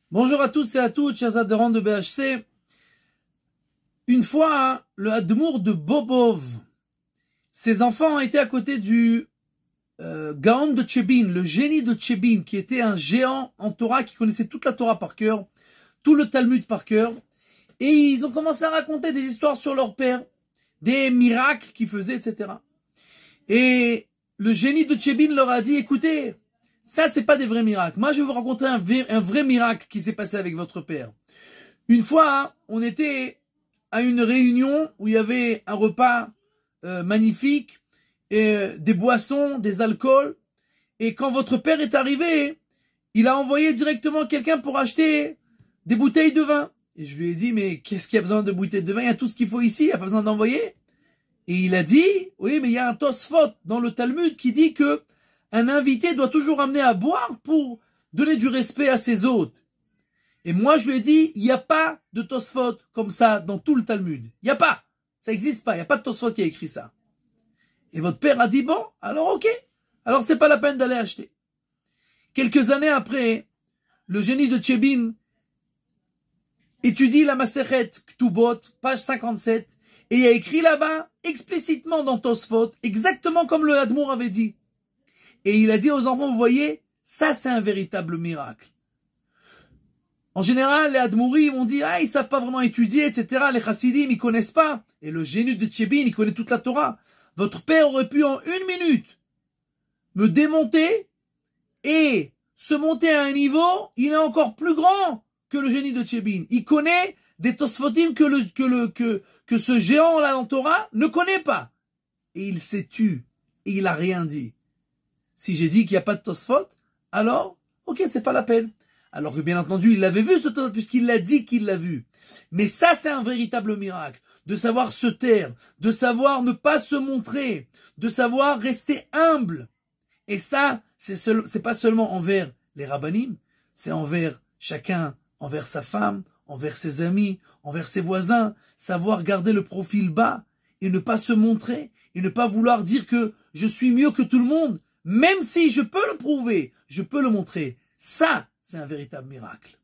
Bonjour à tous et à toutes, chers adhérents de BHC. Une fois, le Admour de Bobov, ses enfants étaient à côté du Gaon de Tchébin, le génie de Tchébin, qui était un géant en Torah, qui connaissait toute la Torah par cœur, tout le Talmud par cœur. Et ils ont commencé à raconter des histoires sur leur père, des miracles qu'il faisait, etc. Et le génie de Tchébin leur a dit, écoutez, ça, c'est pas des vrais miracles. Moi, je vais vous raconter un vrai miracle qui s'est passé avec votre père. Une fois, on était à une réunion où il y avait un repas magnifique, et des boissons, des alcools. Et quand votre père est arrivé, il a envoyé directement quelqu'un pour acheter des bouteilles de vin. Et je lui ai dit, mais qu'est-ce qu'il y a besoin de bouteilles de vin? Il y a tout ce qu'il faut ici, il n'y a pas besoin d'envoyer. Et il a dit, oui, mais il y a un Tosfot dans le Talmud qui dit que un invité doit toujours amener à boire pour donner du respect à ses hôtes. Et moi, je lui ai dit, il n'y a pas de Tosfot comme ça dans tout le Talmud. Il n'y a pas. Ça n'existe pas. Il n'y a pas de Tosfot qui a écrit ça. Et votre père a dit, bon, alors ok. Alors c'est pas la peine d'aller acheter. Quelques années après, le génie de Tchébin étudie la Masechet Ktubot, page 57, et il y a écrit là-bas, explicitement dans Tosfot, exactement comme le Admour avait dit. Et il a dit aux enfants, vous voyez, ça c'est un véritable miracle. En général, les Admourim ont dit, ils savent pas vraiment étudier, etc. Les Chassidim, ils connaissent pas. Et le génie de Tchébin, il connaît toute la Torah. Votre père aurait pu en 1 minute me démonter et se monter à un niveau, il est encore plus grand que le génie de Tchébin. Il connaît des Tosfotim que ce géant-là en Torah ne connaît pas. Et il s'est tu. Et il a rien dit. Si j'ai dit qu'il n'y a pas de Tosfot, alors, ok, c'est pas la peine. Alors que bien entendu, il l'avait vu ce Tosfot, puisqu'il l'a dit qu'il l'a vu. Mais ça, c'est un véritable miracle. De savoir se taire, de savoir ne pas se montrer, de savoir rester humble. Et ça, c'est pas seulement envers les rabbanim, c'est envers chacun, envers sa femme, envers ses amis, envers ses voisins, savoir garder le profil bas et ne pas se montrer, et ne pas vouloir dire que je suis mieux que tout le monde, même si je peux le prouver, je peux le montrer. Ça, c'est un véritable miracle.